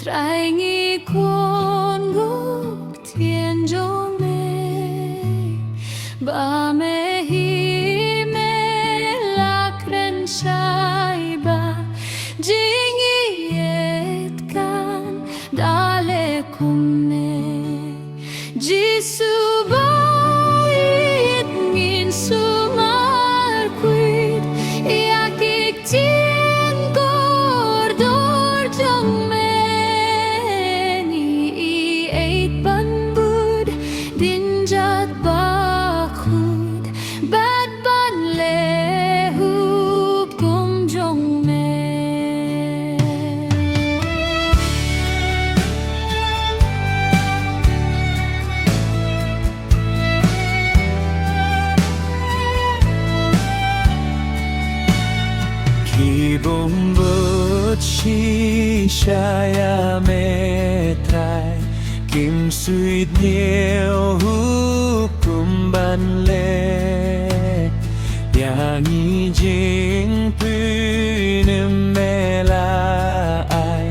trải nghi khôn ngốc thiên cho mẹ ba mẹ hi mẹ là kren sai ba jingi et kan dale kumne Jisu bait ngin sumar quid yakik tien kordor jang meni eight banbud dinjat bakhud bad ban lehub kum jong me Khi bom bớt chi shaya me trai kim suy nhiều hukum ban le yang y jing pünem me la ai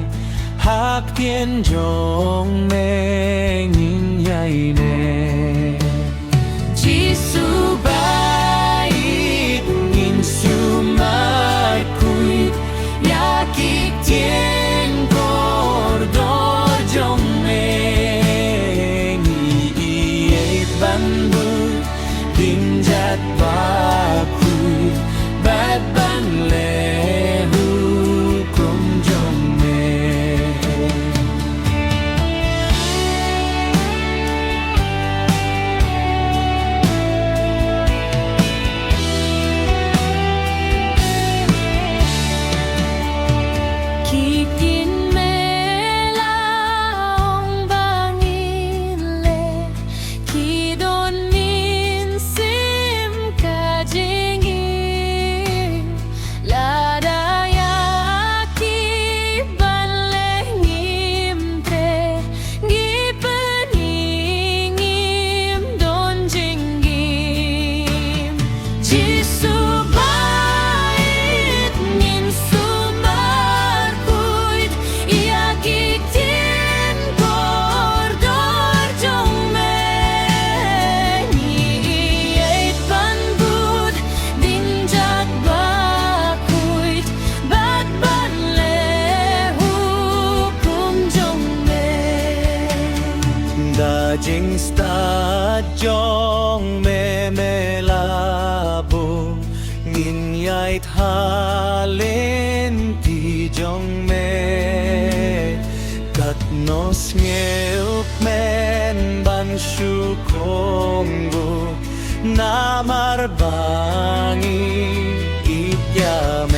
hak tien jong me nhìn nhai ne Jisu bait ngin sumai kuit yakik tien kordor jong me ngi eight banbut dinjat ba kuit bad ban le hukum jong me Khi tin mẹ lòng bangin le khi don min sim ka jingi la da ya ki ban le ngim tre gi pen ngim don jingim Jisu bait ngin sumar kuit yakik tien kordor jong me ni eight banbud dinjat ba kuit bad ban le hukum jong me Da jing sta jong me la bo ngin yai tha lên ti jong me kat nos ngeu men ban shu kongo namar bangi it yam